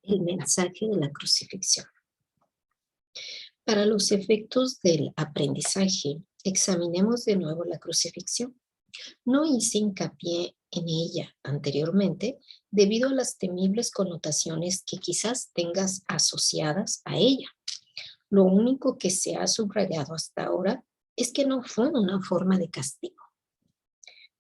El mensaje de la crucifixión. Para los efectos del aprendizaje, examinemos de nuevo la crucifixión. No hice hincapié en ella anteriormente debido a las temibles connotaciones que quizás tengas asociadas a ella. Lo único que se ha subrayado hasta ahora es que no fue una forma de castigo.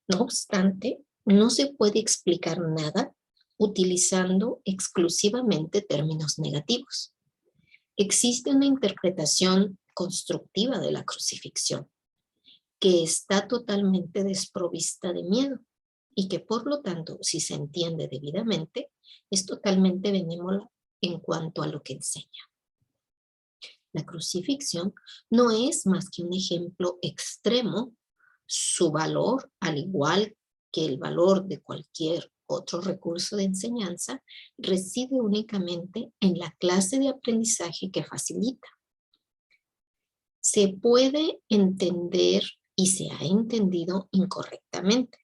No obstante, no se puede explicar nada utilizando exclusivamente términos negativos. Existe una interpretación constructiva de la crucifixión que está totalmente desprovista de miedo y que por lo tanto, si se entiende debidamente, es totalmente benévola en cuanto a lo que enseña. La crucifixión no es más que un ejemplo extremo. Su valor, al igual que el valor de cualquier otro recurso de enseñanza, reside únicamente en la clase de aprendizaje que facilita. Se puede entender y se ha entendido incorrectamente.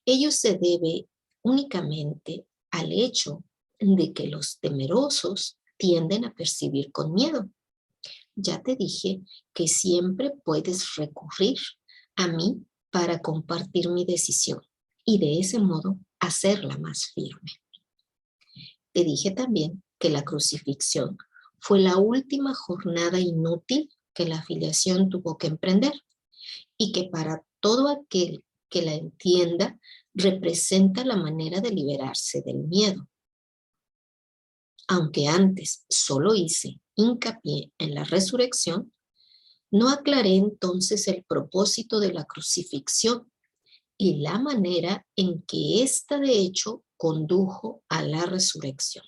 Ello se debe únicamente al hecho de que los temerosos tienden a percibir con miedo. Ya te dije que siempre puedes recurrir a mí para compartir mi decisión y de ese modo hacerla más firme. Te dije también que la crucifixión fue la última jornada inútil que la afiliación tuvo que emprender y que para todo aquel que la entienda representa la manera de liberarse del miedo. Aunque antes solo hice hincapié en la resurrección, no aclaré entonces el propósito de la crucifixión y la manera en que ésta de hecho condujo a la resurrección.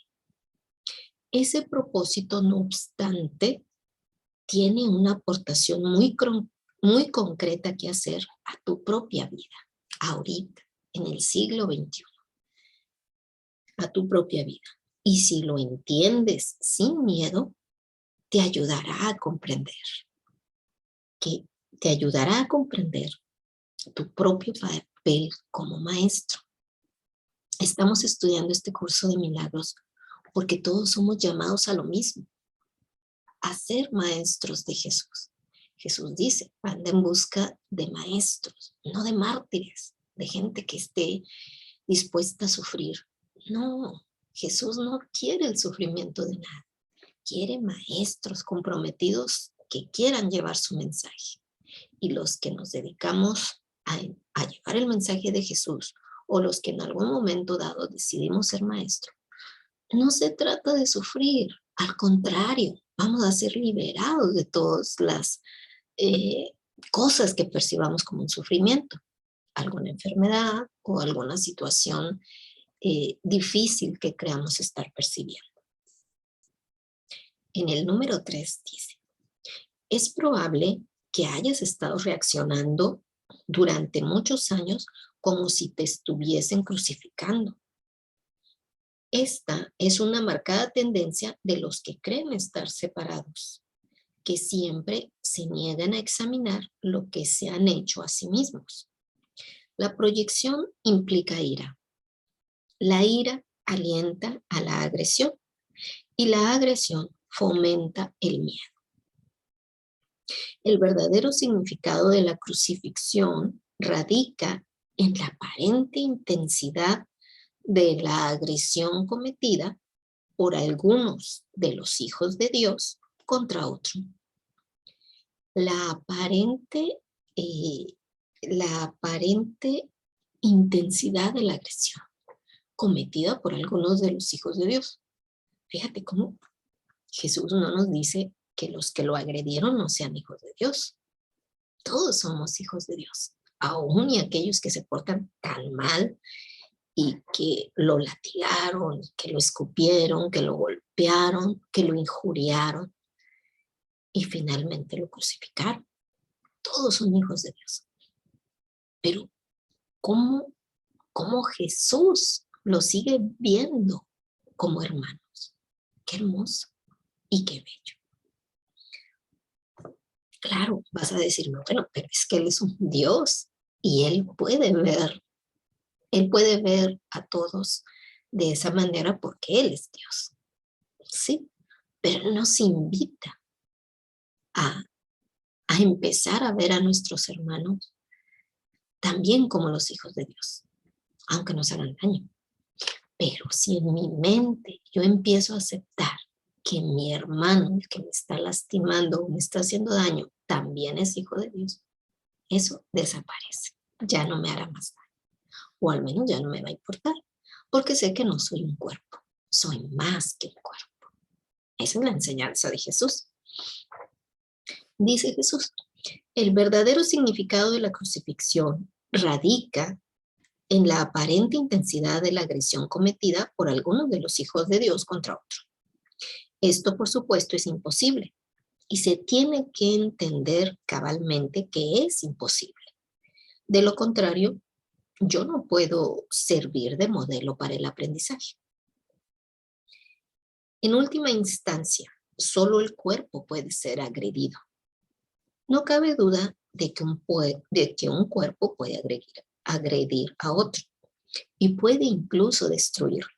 Ese propósito, no obstante, tiene una aportación muy concreta que hacer a tu propia vida, ahorita, en el siglo XXI, a tu propia vida. Y si lo entiendes sin miedo, te ayudará a comprender, tu propio papel como maestro. Estamos estudiando este curso de milagros porque todos somos llamados a lo mismo, a ser maestros de Jesús. Jesús dice, anda en busca de maestros, no de mártires, de gente que esté dispuesta a sufrir. No, Jesús no quiere el sufrimiento de nadie. Quiere maestros comprometidos que quieran llevar su mensaje. Y los que nos dedicamos a llevar el mensaje de Jesús, o los que en algún momento dado decidimos ser maestros, no se trata de sufrir, al contrario, vamos a ser liberados de todas las cosas que percibamos como un sufrimiento, alguna enfermedad o alguna situación difícil que creamos estar percibiendo. En el número 3 dice, es probable que hayas estado reaccionando durante muchos años como si te estuviesen crucificando. Esta es una marcada tendencia de los que creen estar separados, que siempre se niegan a examinar lo que se han hecho a sí mismos. La proyección implica ira. La ira alienta a la agresión y la agresión fomenta el miedo. El verdadero significado de la crucifixión radica en la aparente intensidad de la agresión cometida por algunos de los hijos de Dios contra otros. La aparente intensidad de la agresión cometida por algunos de los hijos de Dios. Fíjate cómo Jesús no nos dice que los que lo agredieron no sean hijos de Dios. Todos somos hijos de Dios, aún y aquellos que se portan tan mal y que lo latigaron, que lo escupieron, que lo golpearon, que lo injuriaron y finalmente lo crucificaron. Todos son hijos de Dios. Pero ¿cómo Jesús lo sigue viendo como hermanos? Qué hermoso y qué bello. Claro, vas a decirme, bueno, pero es que Él es un Dios y Él puede ver a todos de esa manera porque Él es Dios. Sí, pero Él nos invita a, a empezar a ver a nuestros hermanos también como los hijos de Dios, aunque nos hagan daño. Pero si en mi mente yo empiezo a aceptar que mi hermano, el que me está lastimando o me está haciendo daño, también es hijo de Dios, eso desaparece. Ya no me hará más daño, o al menos ya no me va a importar, porque sé que no soy un cuerpo, soy más que un cuerpo. Esa es la enseñanza de Jesús. Dice Jesús, el verdadero significado de la crucifixión radica en la aparente intensidad de la agresión cometida por algunos de los hijos de Dios contra otros. Esto, por supuesto, es imposible y se tiene que entender cabalmente que es imposible. De lo contrario, yo no puedo servir de modelo para el aprendizaje. En última instancia, solo el cuerpo puede ser agredido. No cabe duda de que un cuerpo puede agredir a otro y puede incluso destruirlo.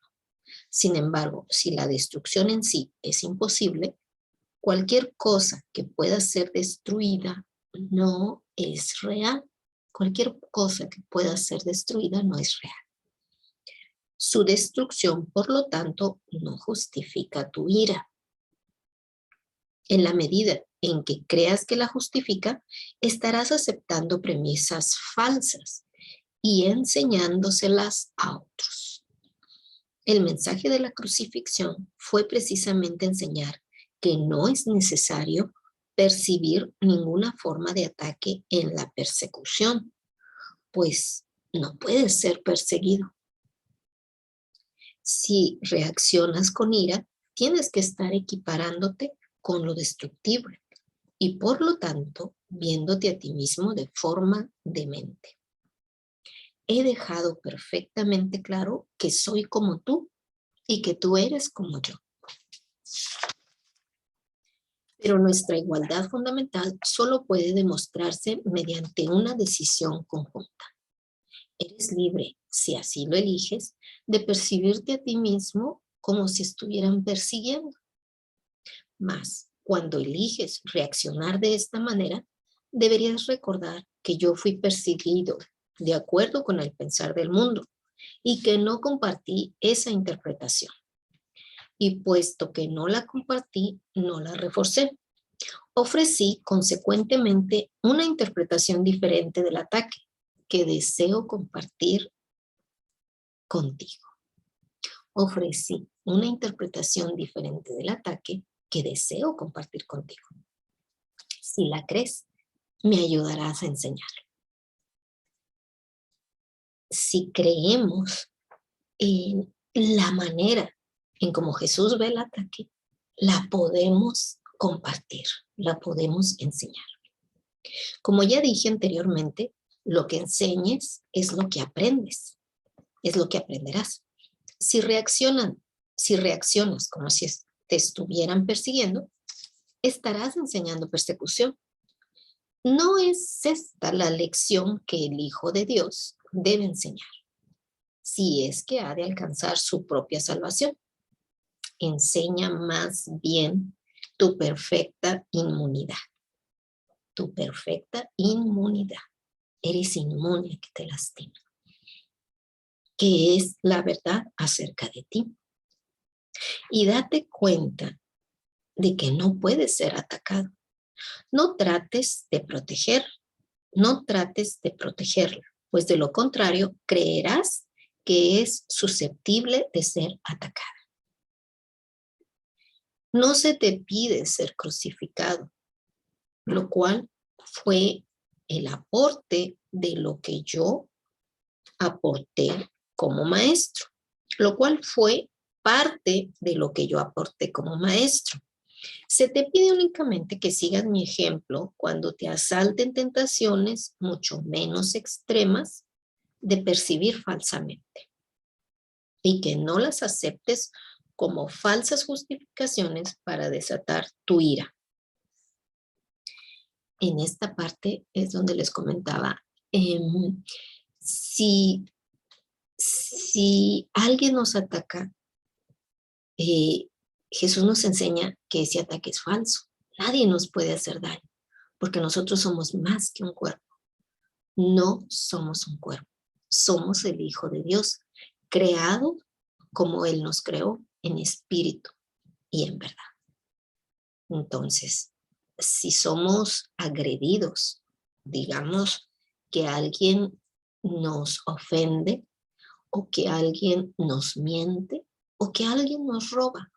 Sin embargo, si la destrucción en sí es imposible, cualquier cosa que pueda ser destruida no es real. Cualquier cosa que pueda ser destruida no es real. Su destrucción, por lo tanto, no justifica tu ira. En la medida en que creas que la justifica, estarás aceptando premisas falsas y enseñándoselas a otros. El mensaje de la crucifixión fue precisamente enseñar que no es necesario percibir ninguna forma de ataque en la persecución, pues no puedes ser perseguido. Si reaccionas con ira, tienes que estar equiparándote con lo destructible y por lo tanto viéndote a ti mismo de forma demente. He dejado perfectamente claro que soy como tú y que tú eres como yo. Pero nuestra igualdad fundamental solo puede demostrarse mediante una decisión conjunta. Eres libre, si así lo eliges, de percibirte a ti mismo como si estuvieran persiguiendo. Mas, cuando eliges reaccionar de esta manera, deberías recordar que yo fui perseguido de acuerdo con el pensar del mundo y que no compartí esa interpretación. Y puesto que no la compartí, no la reforcé. Ofrecí consecuentemente una interpretación diferente del ataque que deseo compartir contigo. Ofrecí una interpretación diferente del ataque que deseo compartir contigo. Si la crees, me ayudarás a enseñarlo. Si creemos en la manera en cómo Jesús ve el ataque, la podemos compartir, la podemos enseñar. Como ya dije anteriormente, lo que enseñes es lo que aprendes, es lo que aprenderás. Si reaccionas como si te estuvieran persiguiendo, estarás enseñando persecución. No es esta la lección que el Hijo de Dios debe enseñar, si es que ha de alcanzar su propia salvación. Enseña más bien tu perfecta inmunidad. Tu perfecta inmunidad. Eres inmune a que te lastime. ¿Qué es la verdad acerca de ti? Y date cuenta de que no puedes ser atacado. No trates de proteger, no trates de protegerla, pues de lo contrario creerás que es susceptible de ser atacada. No se te pide ser crucificado, lo cual fue el aporte de lo que yo aporté como maestro, lo cual fue parte de lo que yo aporté como maestro. Se te pide únicamente que sigas mi ejemplo cuando te asalten tentaciones mucho menos extremas de percibir falsamente y que no las aceptes como falsas justificaciones para desatar tu ira. En esta parte es donde les comentaba, si alguien nos ataca, Jesús nos enseña que ese ataque es falso. Nadie nos puede hacer daño, porque nosotros somos más que un cuerpo. No somos un cuerpo. Somos el Hijo de Dios, creado como Él nos creó, en espíritu y en verdad. Entonces, si somos agredidos, digamos que alguien nos ofende, o que alguien nos miente, o que alguien nos roba,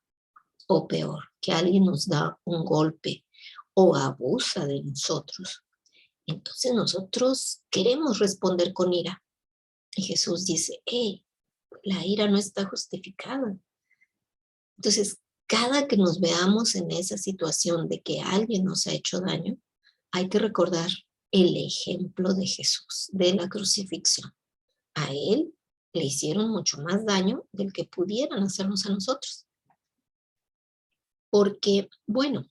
o peor, que alguien nos da un golpe o abusa de nosotros, entonces nosotros queremos responder con ira. Y Jesús dice, hey, la ira no está justificada. Entonces, cada que nos veamos en esa situación de que alguien nos ha hecho daño, hay que recordar el ejemplo de Jesús, de la crucifixión. A él le hicieron mucho más daño del que pudieran hacernos a nosotros. Porque, bueno,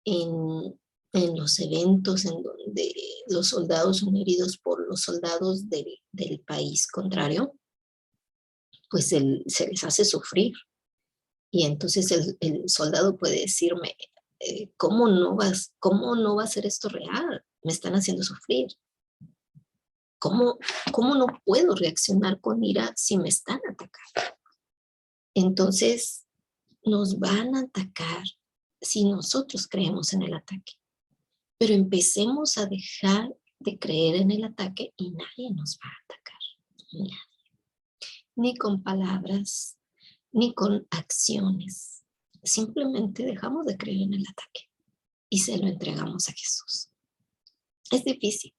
en los eventos en donde los soldados son heridos por los soldados del país contrario, pues se les hace sufrir. Y entonces el soldado puede decirme, ¿cómo no va a ser esto real? Me están haciendo sufrir. ¿Cómo no puedo reaccionar con ira si me están atacando? Entonces, nos van a atacar si nosotros creemos en el ataque. Pero empecemos a dejar de creer en el ataque y nadie nos va a atacar. Nadie. Ni con palabras, ni con acciones. Simplemente dejamos de creer en el ataque y se lo entregamos a Jesús. Es difícil,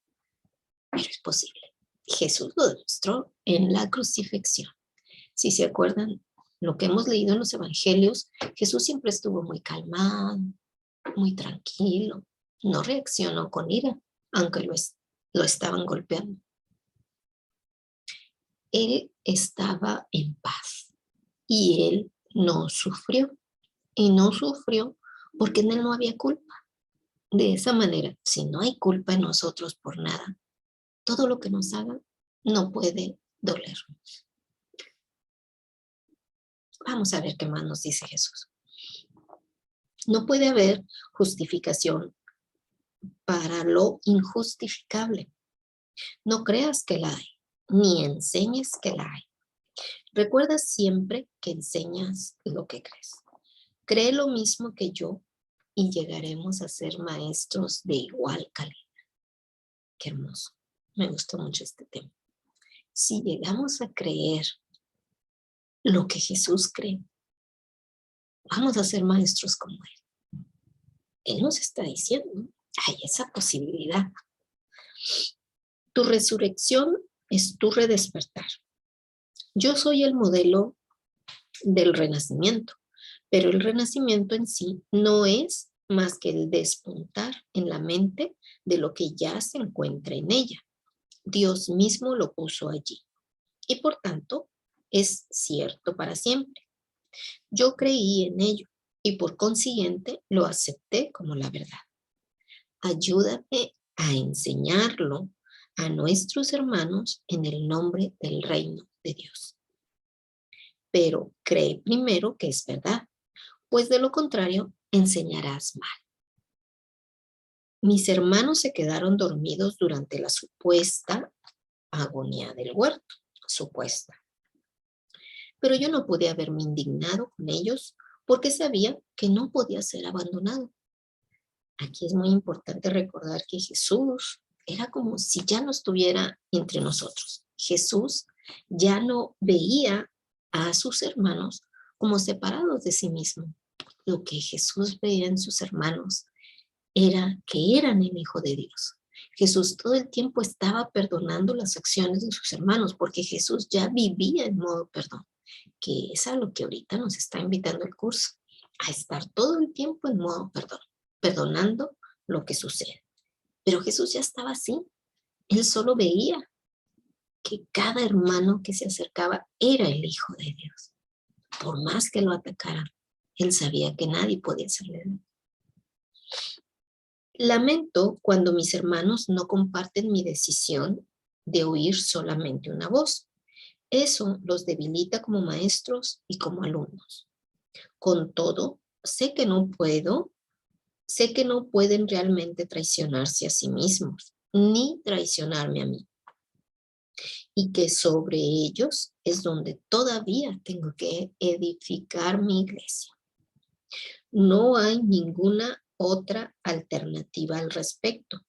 pero es posible. Jesús lo demostró en la crucifixión. Si se acuerdan lo que hemos leído en los evangelios, Jesús siempre estuvo muy calmado, muy tranquilo, no reaccionó con ira, aunque lo estaban golpeando. Él estaba en paz y él no sufrió. Y no sufrió porque en él no había culpa. De esa manera, si no hay culpa en nosotros por nada, todo lo que nos haga no puede dolernos. Vamos a ver qué más nos dice Jesús. No puede haber justificación para lo injustificable. No creas que la hay, ni enseñes que la hay. Recuerda siempre que enseñas lo que crees. Cree lo mismo que yo y llegaremos a ser maestros de igual calidad. Qué hermoso. Me gustó mucho este tema. Si llegamos a creer lo que Jesús cree, vamos a ser maestros como Él. Él nos está diciendo, hay esa posibilidad. Tu resurrección es tu redespertar. Yo soy el modelo del renacimiento, pero el renacimiento en sí no es más que el despuntar en la mente de lo que ya se encuentra en ella. Dios mismo lo puso allí y por tanto es cierto para siempre. Yo creí en ello y por consiguiente lo acepté como la verdad. Ayúdame a enseñarlo a nuestros hermanos en el nombre del reino de Dios. Pero cree primero que es verdad, pues de lo contrario enseñarás mal. Mis hermanos se quedaron dormidos durante la supuesta agonía del huerto, supuesta. Pero yo no podía haberme indignado con ellos porque sabía que no podía ser abandonado. Aquí es muy importante recordar que Jesús era como si ya no estuviera entre nosotros. Jesús ya no veía a sus hermanos como separados de sí mismo. Lo que Jesús veía en sus hermanos era que eran el Hijo de Dios. Jesús todo el tiempo estaba perdonando las acciones de sus hermanos porque Jesús ya vivía en modo perdón, que es a lo que ahorita nos está invitando el curso, a estar todo el tiempo en modo perdón, perdonando lo que sucede. Pero Jesús ya estaba así. Él solo veía que cada hermano que se acercaba era el Hijo de Dios. Por más que lo atacaran, él sabía que nadie podía hacerle daño. Lamento cuando mis hermanos no comparten mi decisión de oír solamente una voz. Eso los debilita como maestros y como alumnos. Con todo, sé que no pueden realmente traicionarse a sí mismos, ni traicionarme a mí, y que sobre ellos es donde todavía tengo que edificar mi iglesia. No hay ninguna otra alternativa al respecto,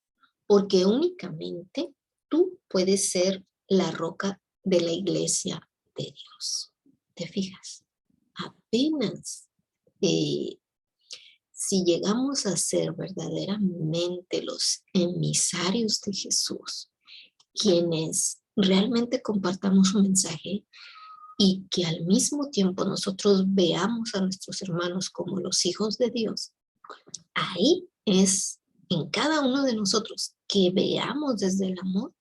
porque únicamente tú puedes ser la roca de la iglesia de Dios. ¿Te fijas? Apenas si llegamos a ser verdaderamente los emisarios de Jesús, quienes realmente compartamos un mensaje y que al mismo tiempo nosotros veamos a nuestros hermanos como los hijos de Dios, ahí es en cada uno de nosotros que veamos desde el amor,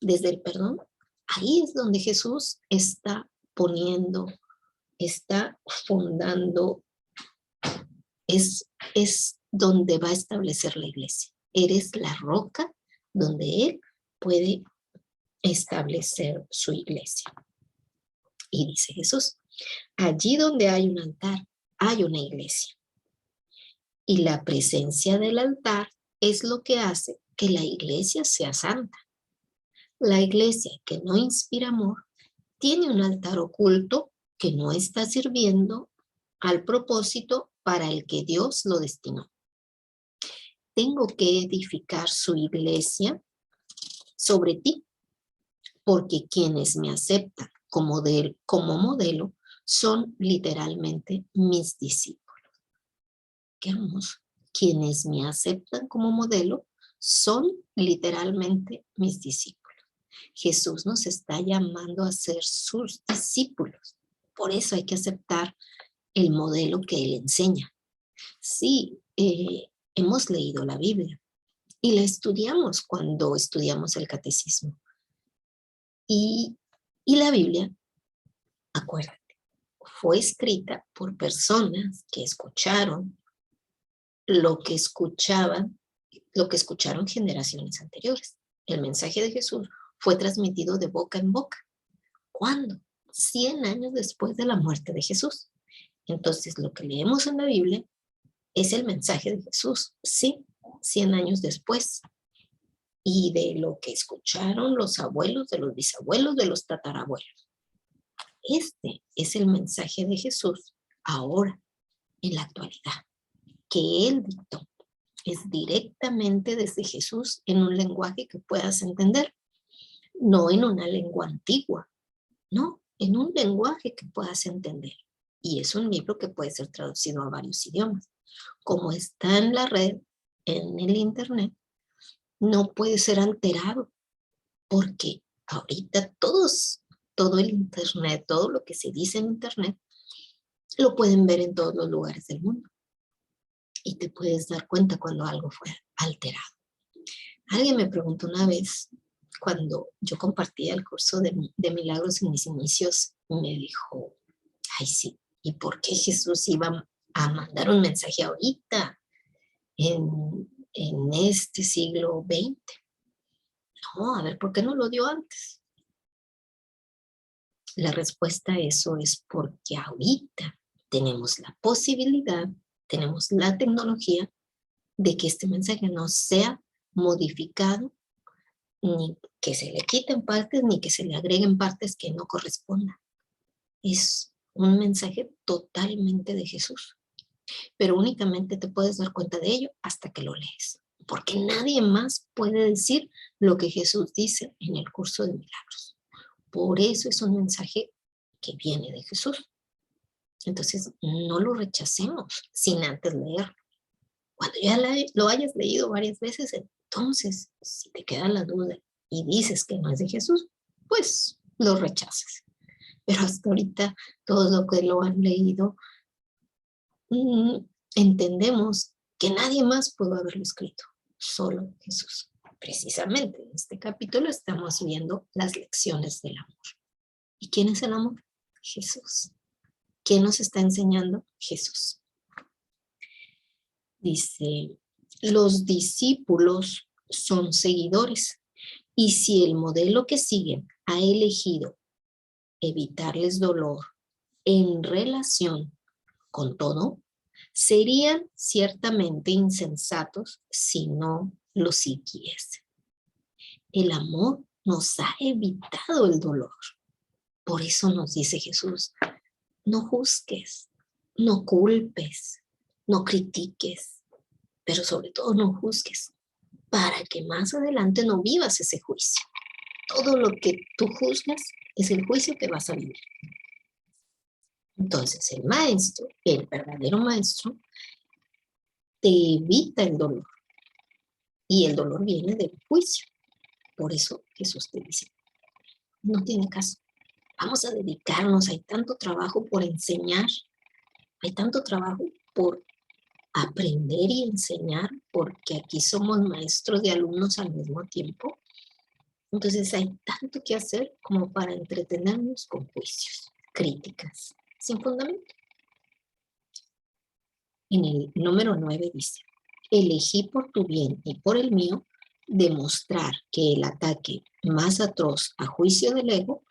desde el perdón, ahí es donde Jesús está poniendo, está fundando, es donde va a establecer la iglesia. Eres la roca donde Él puede establecer su iglesia. Y dice Jesús, allí donde hay un altar, hay una iglesia. Y la presencia del altar es lo que hace que la iglesia sea santa. La iglesia que no inspira amor tiene un altar oculto que no está sirviendo al propósito para el que Dios lo destinó. Tengo que edificar su iglesia sobre ti, porque quienes me aceptan como modelo son literalmente mis discípulos. Qué hermoso. Quienes me aceptan como modelo son literalmente mis discípulos. Jesús nos está llamando a ser sus discípulos. Por eso hay que aceptar el modelo que Él enseña. Sí, hemos leído la Biblia y la estudiamos cuando estudiamos el catecismo. Y la Biblia, acuérdate, fue escrita por personas que escucharon lo que escucharon generaciones anteriores. El mensaje de Jesús fue transmitido de boca en boca. ¿Cuándo? 100 años después de la muerte de Jesús. Entonces, lo que leemos en la Biblia es el mensaje de Jesús, sí, 100 años después. Y de lo que escucharon los abuelos, de los bisabuelos, de los tatarabuelos. Este es el mensaje de Jesús ahora, en la actualidad, que Él dictó. Es directamente desde Jesús en un lenguaje que puedas entender, no en una lengua antigua, no, en un lenguaje que puedas entender. Y es un libro que puede ser traducido a varios idiomas. Como está en la red, en el internet, no puede ser alterado, porque ahorita todo el internet, todo lo que se dice en internet, lo pueden ver en todos los lugares del mundo. Y te puedes dar cuenta cuando algo fue alterado. Alguien me preguntó una vez, cuando yo compartía el curso de milagros en mis inicios, me dijo, ay sí, ¿y por qué Jesús iba a mandar un mensaje ahorita, en este siglo XX? No, a ver, ¿por qué no lo dio antes? La respuesta a eso es porque ahorita tenemos la posibilidad, tenemos la tecnología de que este mensaje no sea modificado, ni que se le quiten partes, ni que se le agreguen partes que no correspondan. Es un mensaje totalmente de Jesús, pero únicamente te puedes dar cuenta de ello hasta que lo lees, porque nadie más puede decir lo que Jesús dice en el curso de milagros. Por eso es un mensaje que viene de Jesús. Entonces, no lo rechacemos sin antes leerlo. Cuando ya lo hayas leído varias veces, entonces, si te queda la duda y dices que no es de Jesús, pues lo rechazas. Pero hasta ahorita, todos los que lo han leído, entendemos que nadie más pudo haberlo escrito, solo Jesús. Precisamente en este capítulo estamos viendo las lecciones del amor. ¿Y quién es el amor? Jesús. ¿Quién nos está enseñando? Jesús. Dice, los discípulos son seguidores, y si el modelo que siguen ha elegido evitarles dolor en relación Con todo, serían ciertamente insensatos si no lo siguiesen. El amor nos ha evitado el dolor. Por eso nos dice Jesús, no juzgues, no culpes, no critiques, pero sobre todo no juzgues, para que más adelante no vivas ese juicio. Todo lo que tú juzgas es el juicio que vas a vivir. Entonces el maestro, el verdadero maestro, te evita el dolor. Y el dolor viene del juicio. Por eso Jesús te dice, no tiene caso. Vamos a dedicarnos, hay tanto trabajo por enseñar, hay tanto trabajo por aprender y enseñar, porque aquí somos maestros y alumnos al mismo tiempo. Entonces hay tanto que hacer como para entretenernos con juicios, críticas, sin fundamento. En el número 9 dice, elegí por tu bien y por el mío demostrar que el ataque más atroz a juicio del ego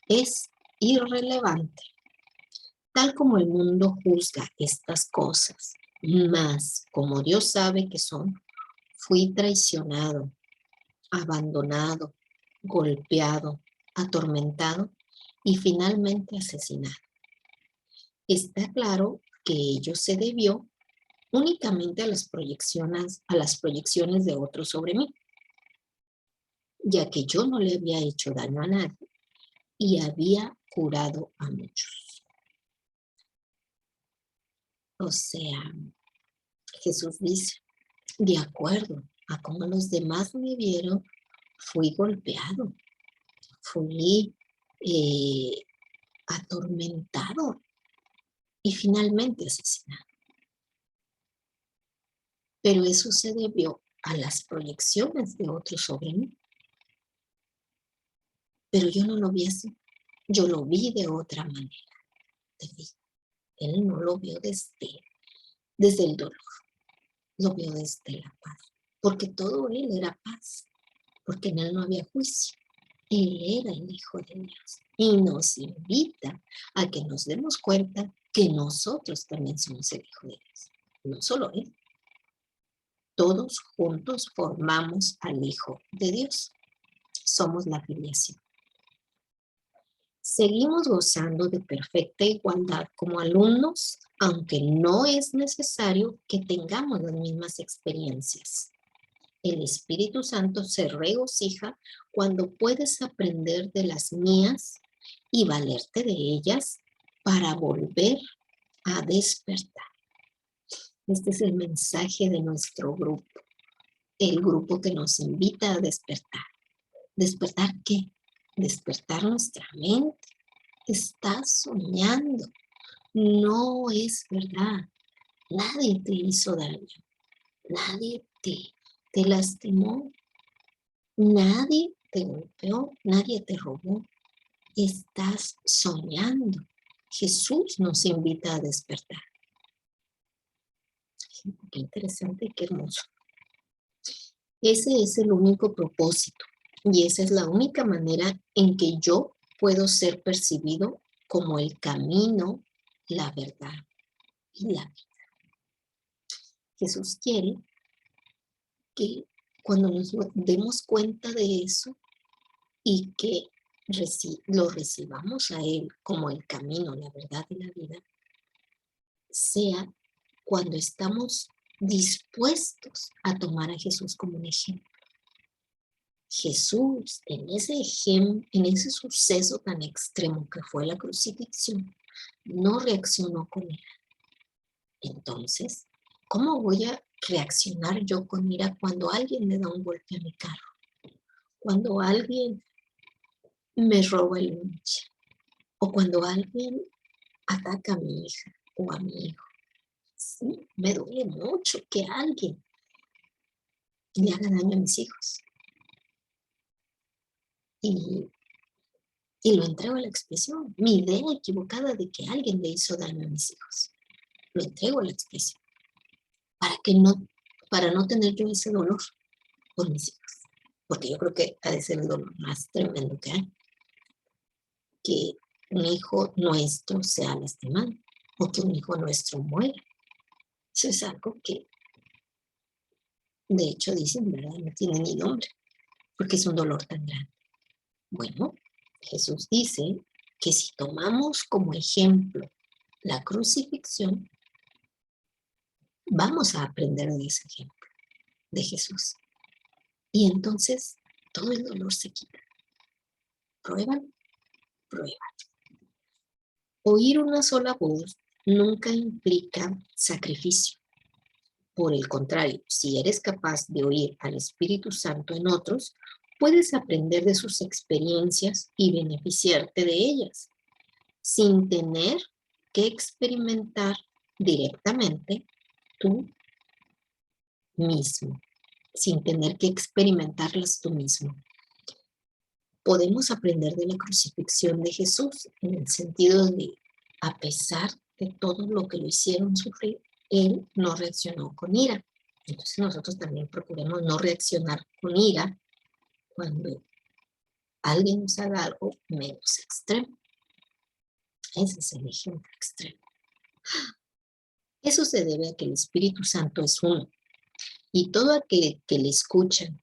es irrelevante. Tal como el mundo juzga estas cosas, más como Dios sabe que son, fui traicionado, abandonado, golpeado, atormentado y finalmente asesinado. Está claro que ello se debió únicamente a las proyecciones de otros sobre mí, ya que yo no le había hecho daño a nadie y había curado a muchos. O sea, Jesús dice, de acuerdo a cómo los demás me vieron, fui golpeado, fui atormentado y finalmente asesinado. Pero eso se debió a las proyecciones de otros sobre mí. Pero yo no lo vi así. Yo lo vi de otra manera. Él no lo vio desde el dolor. Lo vio desde la paz. Porque todo él era paz. Porque en él no había juicio. Él era el Hijo de Dios. Y nos invita a que nos demos cuenta que nosotros también somos el Hijo de Dios. No solo él. Todos juntos formamos al Hijo de Dios. Somos la filiación. Seguimos gozando de perfecta igualdad como alumnos, aunque no es necesario que tengamos las mismas experiencias. El Espíritu Santo se regocija cuando puedes aprender de las mías y valerte de ellas para volver a despertar. Este es el mensaje de nuestro grupo, el grupo que nos invita a despertar. ¿Despertar qué? Despertar nuestra mente. Estás soñando. No es verdad. Nadie te hizo daño. Nadie te lastimó. Nadie te golpeó. Nadie te robó. Estás soñando. Jesús nos invita a despertar. Qué interesante, qué hermoso. Ese es el único propósito y esa es la única manera en que yo puedo ser percibido como el camino, la verdad y la vida. Jesús quiere que cuando nos demos cuenta de eso y que lo recibamos a Él como el camino, la verdad y la vida, sea cuando estamos dispuestos a tomar a Jesús como un ejemplo. Jesús, en ese suceso tan extremo que fue la crucifixión, no reaccionó con ira. Entonces, ¿cómo voy a reaccionar yo con ira cuando alguien me da un golpe a mi carro? Cuando alguien me roba el lunch, o cuando alguien ataca a mi hija o a mi hijo. Sí, me duele mucho que alguien le haga daño a mis hijos. Y lo entrego a la expresión. Mi idea equivocada de que alguien le hizo daño a mis hijos. Lo entrego a la expresión. Para no tener yo ese dolor por mis hijos. Porque yo creo que ha de ser el dolor más tremendo que hay. Que un hijo nuestro sea lastimado. o que un hijo nuestro muera. Eso es algo que, de hecho, dicen, ¿verdad? No tiene ni nombre, porque es un dolor tan grande. Bueno, Jesús dice que si tomamos como ejemplo la crucifixión, vamos a aprender de ese ejemplo de Jesús. Y entonces todo el dolor se quita. Prueban, prueban. Oír una sola voz nunca implica sacrificio. Por el contrario, si eres capaz de oír al Espíritu Santo en otros, puedes aprender de sus experiencias y beneficiarte de ellas, sin tener que experimentar directamente tú mismo, sin tener que experimentarlas tú mismo. Podemos aprender de la crucifixión de Jesús en el sentido de, a pesar de todo lo que lo hicieron sufrir, Él no reaccionó con ira. Entonces nosotros también procuremos no reaccionar con ira cuando alguien nos haga algo menos extremo. Ese es el ejemplo extremo. Eso se debe a que el Espíritu Santo es uno, y todo aquel que le escuchan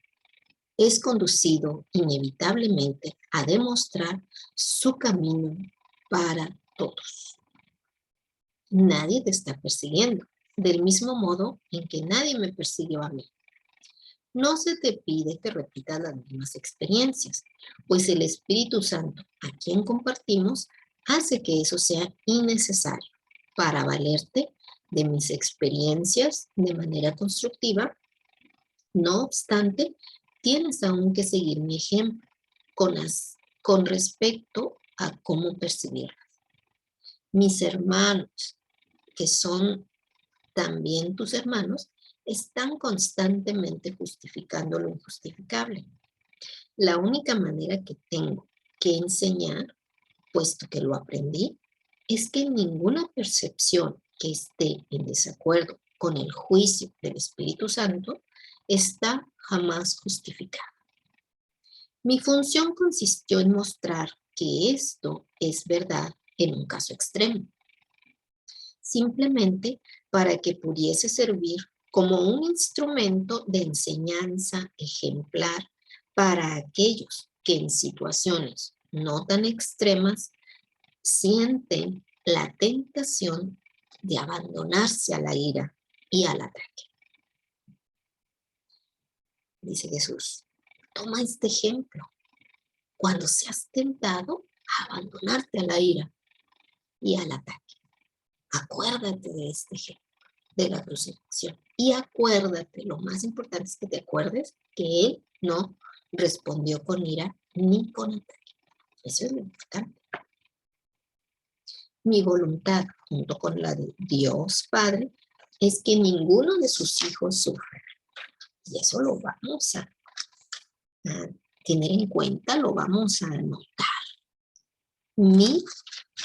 es conducido inevitablemente a demostrar su camino para todos. Nadie te está persiguiendo, del mismo modo en que nadie me persiguió a mí. No se te pide que repitas las mismas experiencias, pues el Espíritu Santo, a quien compartimos, hace que eso sea innecesario para valerte de mis experiencias de manera constructiva. No obstante, tienes aún que seguir mi ejemplo con respecto a cómo percibirlas. Mis hermanos, que son también tus hermanos, están constantemente justificando lo injustificable. La única manera que tengo que enseñar, puesto que lo aprendí, es que ninguna percepción que esté en desacuerdo con el juicio del Espíritu Santo está jamás justificada. Mi función consistió en mostrar que esto es verdad en un caso extremo, simplemente para que pudiese servir como un instrumento de enseñanza ejemplar para aquellos que en situaciones no tan extremas sienten la tentación de abandonarse a la ira y al ataque. Dice Jesús, toma este ejemplo. Cuando seas tentado a abandonarte a la ira y al ataque, acuérdate de este ejemplo, de la crucifixión. Y acuérdate, lo más importante es que te acuerdes que Él no respondió con ira ni con ataque. Eso es lo importante. Mi voluntad, junto con la de Dios Padre, es que ninguno de sus hijos sufra. Y eso lo vamos a tener en cuenta, lo vamos a anotar.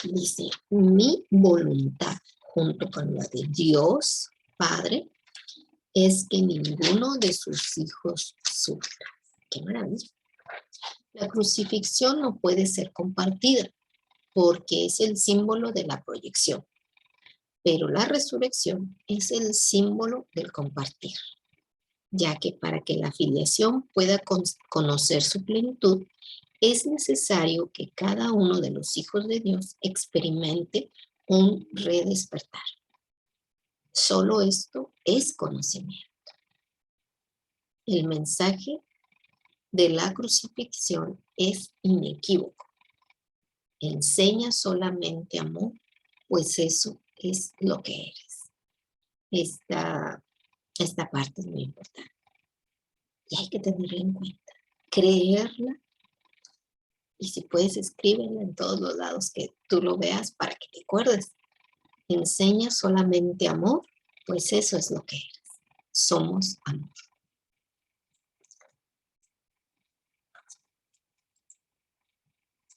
Dice, mi voluntad, junto con la de Dios Padre, es que ninguno de sus hijos sufra. ¡Qué maravilla! La crucifixión no puede ser compartida porque es el símbolo de la proyección, pero la resurrección es el símbolo del compartir, ya que para que la filiación pueda conocer su plenitud, es necesario que cada uno de los hijos de Dios experimente un redespertar. Solo esto es conocimiento. El mensaje de la crucifixión es inequívoco. Enseña solamente amor, pues eso es lo que eres. Esta parte es muy importante. Y hay que tenerla en cuenta, creerla, y si puedes escríbela en todos los lados que tú lo veas para que te acuerdes. Enseña solamente amor, pues eso es lo que eres. Somos amor.